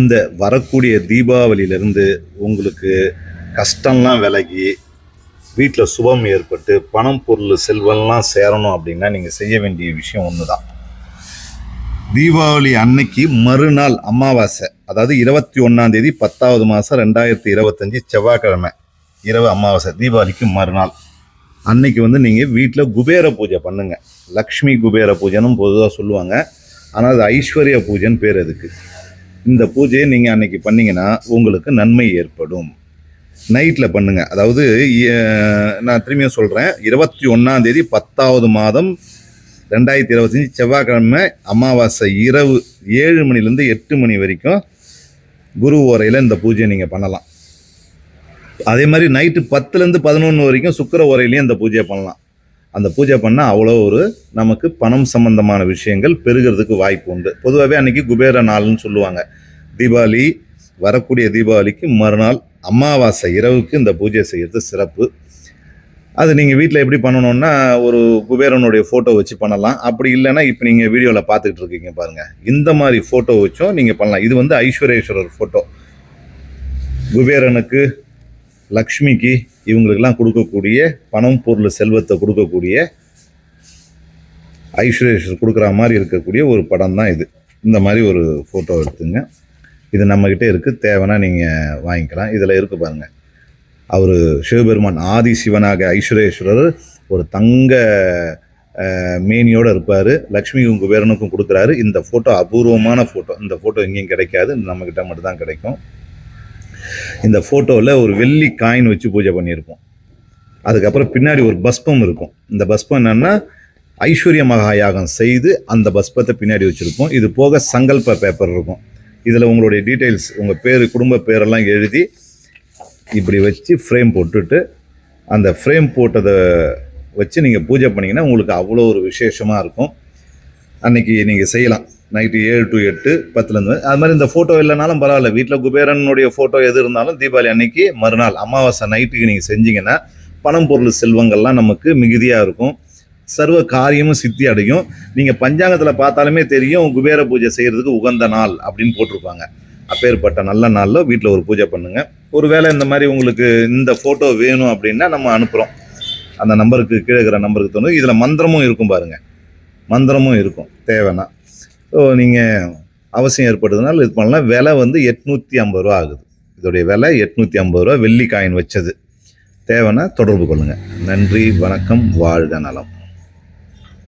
இந்த வரக்கூடிய தீபாவளியிலிருந்து உங்களுக்கு கஷ்டம்லாம் விலகி வீட்டில் சுபம் ஏற்பட்டு பணம் பொருள் செல்வம்லாம் சேரணும் அப்படின்னா நீங்கள் செய்ய வேண்டிய விஷயம் ஒன்று தான். தீபாவளி அன்னைக்கு மறுநாள் அமாவாசை, அதாவது 21 10வது மாதம் 2025 செவ்வாய்க்கிழமை இரவு அமாவாசை, தீபாவளிக்கு மறுநாள் அன்னைக்கு நீங்கள் வீட்டில் குபேர பூஜை பண்ணுங்கள். லக்ஷ்மி குபேர பூஜைன்னு பொதுவாக சொல்லுவாங்க, ஆனால் அது ஐஸ்வர்ய பூஜைன்னு பேர். அதுக்கு இந்த பூஜையை நீங்கள் அன்னைக்கு பண்ணிங்கன்னா உங்களுக்கு நன்மை ஏற்படும். நைட்டில் பண்ணுங்கள். அதாவது நான் திரும்பியும் சொல்கிறேன், 21 10வது மாதம் 2025 செவ்வாய்க்கிழமை அமாவாசை இரவு 7 மணிலேருந்து 8 மணி வரைக்கும் குரு ஓரையில் இந்த பூஜையை நீங்கள் பண்ணலாம். அதே மாதிரி நைட்டு 10லேருந்து 11 வரைக்கும் சுக்கிர ஓரையிலையும் இந்த பூஜையை பண்ணலாம். அந்த பூஜை பண்ணால் அவ்வளோ ஒரு நமக்கு பணம் சம்பந்தமான விஷயங்கள் பெருகிறதுக்கு வாய்ப்பு உண்டு. பொதுவாகவே அன்றைக்கி குபேர நாள்னு சொல்லுவாங்க. தீபாவளி வரக்கூடிய தீபாவளிக்கு மறுநாள் அமாவாசை இரவுக்கு இந்த பூஜை செய்கிறது சிறப்பு. அது நீங்கள் வீட்டில் எப்படி பண்ணணுன்னா, ஒரு குபேரனுடைய ஃபோட்டோ வச்சு பண்ணலாம். அப்படி இல்லைன்னா இப்போ நீங்கள் வீடியோவில் பார்த்துக்கிட்டு இருக்கீங்க பாருங்கள், இந்த மாதிரி ஃபோட்டோ வச்சும் நீங்கள் பண்ணலாம். இது ஐஸ்வர்யேஸ்வரர் ஃபோட்டோ. குபேரனுக்கு, லக்ஷ்மிக்கு, இவங்களுக்கெல்லாம் கொடுக்கக்கூடிய பணம் பொருள் செல்வத்தை கொடுக்கக்கூடிய ஐஸ்வர்யேஸ்வரர் கொடுக்குற மாதிரி இருக்கக்கூடிய ஒரு படம் தான் இது. இந்த மாதிரி ஒரு ஃபோட்டோ எடுத்துங்க. இது நம்மக்கிட்டே இருக்குது, தேவைன்னா நீங்கள் வாங்கிக்கலாம். இதில் இருக்குது பாருங்கள், அவர் சிவபெருமான் ஆதி சிவனாக ஐஸ்வர்யேஸ்வரர் ஒரு தங்க மேனியோடு இருப்பார். லக்ஷ்மிக்கும் குபேரனுக்கும் கொடுக்குறாரு. இந்த ஃபோட்டோ அபூர்வமான ஃபோட்டோ. இந்த ஃபோட்டோ எங்கேயும் கிடைக்காது, நம்மக்கிட்ட மட்டும்தான் கிடைக்கும். இந்த ஃபோட்டோவில் ஒரு வெள்ளி காயின் வச்சு பூஜை பண்ணியிருப்போம். அதுக்கப்புறம் பின்னாடி ஒரு பஸ்பம் இருக்கும். இந்த பஸ்பம் என்னென்னா ஐஸ்வர்ய மகாயாகம் செய்து அந்த பஸ்பத்தை பின்னாடி வச்சுருப்போம். இது போக சங்கல்ப பேப்பர் இருக்கும். இதில் உங்களுடைய டீட்டெயில்ஸ், உங்கள் பேர், குடும்ப பேரெல்லாம் எழுதி இப்படி வச்சு ஃப்ரேம் போட்டுட்டு, அந்த ஃப்ரேம் போட்டதை வச்சு நீங்கள் பூஜை பண்ணிங்கன்னா உங்களுக்கு அவ்வளோ ஒரு விசேஷமாக இருக்கும். அன்றைக்கி நீங்கள் செய்யலாம். Night 7 to 8, 10லேருந்து. அது மாதிரி இந்த ஃபோட்டோ இல்லைனாலும் பரவாயில்ல, வீட்டில் குபேரனுடைய ஃபோட்டோ எது இருந்தாலும் தீபாவளி அன்னைக்கு மறுநாள் அமாவாசை நைட்டுக்கு நீங்கள் செஞ்சிங்கன்னா பணம் பொருள் செல்வங்கள்லாம் நமக்கு மிகுதியாக இருக்கும். சர்வ காரியமும் சித்தி அடையும். நீங்கள் பஞ்சாங்கத்தில் பார்த்தாலுமே தெரியும், குபேர பூஜை செய்கிறதுக்கு உகந்த நாள் அப்படின்னு போட்டிருப்பாங்க. அப்பேற்பட்ட நல்ல நாளில் வீட்டில் ஒரு பூஜை பண்ணுங்கள். ஒருவேளை இந்த மாதிரி உங்களுக்கு இந்த ஃபோட்டோ வேணும் அப்படின்னா நம்ம அனுப்புகிறோம். அந்த நம்பருக்கு, கீழே இருக்கிற நம்பருக்கு தோணும். இதில் மந்திரமும் இருக்கும் பாருங்கள், மந்திரமும் இருக்கும் தேவைன்னா. ஸோ நீங்கள் அவசியம் ஏற்பட்டதுனால இது பண்ணலாம். விலை 850 ரூபா ஆகுது. இதோடைய விலை 850 ரூபா, வெள்ளி காயின் வச்சது. தேவைன்னா தொடர்பு கொள்ளுங்கள். நன்றி, வணக்கம், வாழ்க நலம்.